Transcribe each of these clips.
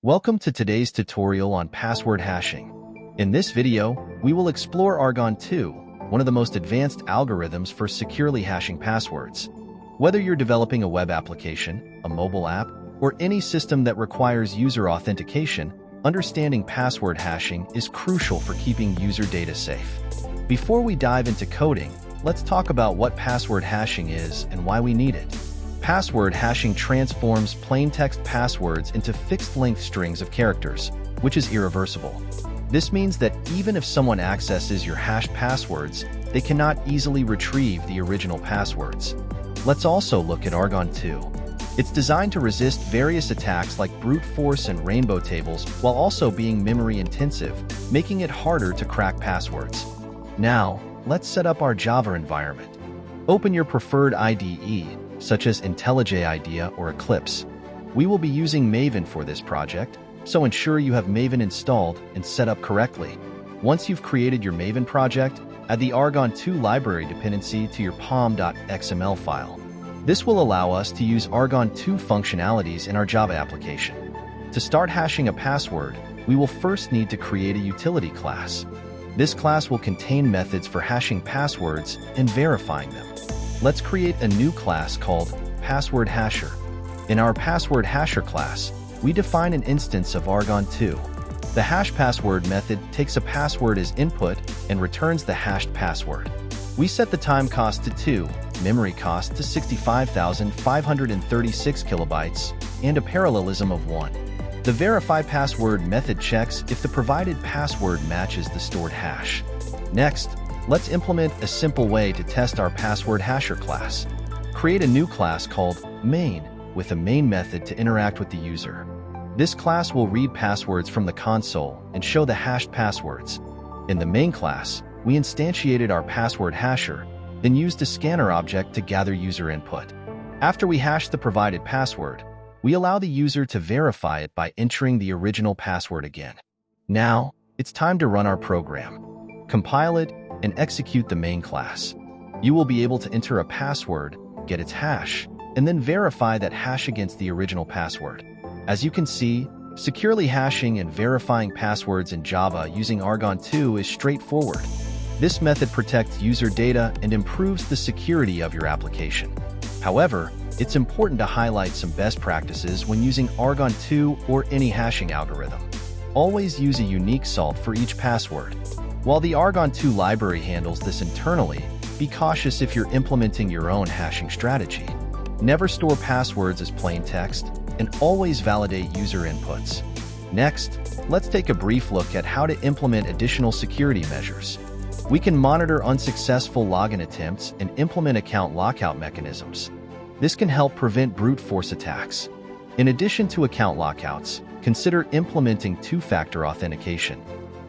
Welcome to today's tutorial on password hashing. In this video, we will explore Argon2, one of the most advanced algorithms for securely hashing passwords. Whether you're developing a web application, a mobile app, or any system that requires user authentication, understanding password hashing is crucial for keeping user data safe. Before we dive into coding, let's talk about what password hashing is and why we need it. Password hashing transforms plain text passwords into fixed-length strings of characters, which is irreversible. This means that even if someone accesses your hashed passwords, they cannot easily retrieve the original passwords. Let's also look at Argon2. It's designed to resist various attacks like brute force and rainbow tables while also being memory-intensive, making it harder to crack passwords. Now, let's set up our Java environment. Open your preferred IDE, such as IntelliJ IDEA or Eclipse. We will be using Maven for this project, so ensure you have Maven installed and set up correctly. Once you've created your Maven project, add the Argon2 library dependency to your pom.xml file. This will allow us to use Argon2 functionalities in our Java application. To start hashing a password, we will first need to create a utility class. This class will contain methods for hashing passwords and verifying them. Let's create a new class called Password Hasher. In our Password Hasher class, we define an instance of Argon2. The hash password method takes a password as input and returns the hashed password. We set the time cost to 2, memory cost to 65,536 kilobytes, and a parallelism of 1. The verify password method checks if the provided password matches the stored hash. Next, let's implement a simple way to test our Password Hasher class. Create a new class called main with a main method to interact with the user. This class will read passwords from the console and show the hashed passwords. In the main class, we instantiated our Password Hasher, then used a scanner object to gather user input. After we hash the provided password, we allow the user to verify it by entering the original password again. Now, it's time to run our program. Compile it and execute the main class. You will be able to enter a password, get its hash, and then verify that hash against the original password. As you can see, securely hashing and verifying passwords in Java using Argon2 is straightforward. This method protects user data and improves the security of your application. However, it's important to highlight some best practices when using Argon2 or any hashing algorithm. Always use a unique salt for each password. While the Argon2 library handles this internally, be cautious if you're implementing your own hashing strategy. Never store passwords as plain text, and always validate user inputs. Next, let's take a brief look at how to implement additional security measures. We can monitor unsuccessful login attempts and implement account lockout mechanisms. This can help prevent brute force attacks. In addition to account lockouts, consider implementing two-factor authentication.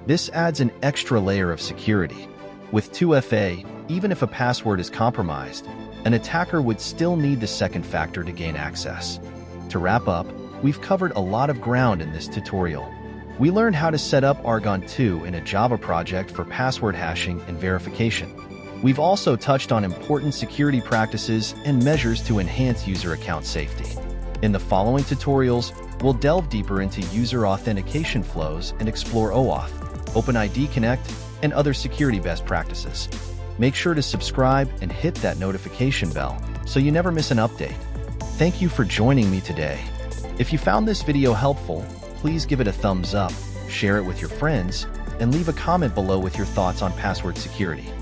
This adds an extra layer of security. With 2FA, even if a password is compromised, an attacker would still need the second factor to gain access. To wrap up, we've covered a lot of ground in this tutorial. We learned how to set up Argon2 in a Java project for password hashing and verification. We've also touched on important security practices and measures to enhance user account safety. In the following tutorials, we'll delve deeper into user authentication flows and explore OAuth, OpenID Connect, and other security best practices. Make sure to subscribe and hit that notification bell so you never miss an update. Thank you for joining me today. If you found this video helpful, please give it a thumbs up, share it with your friends, and leave a comment below with your thoughts on password security.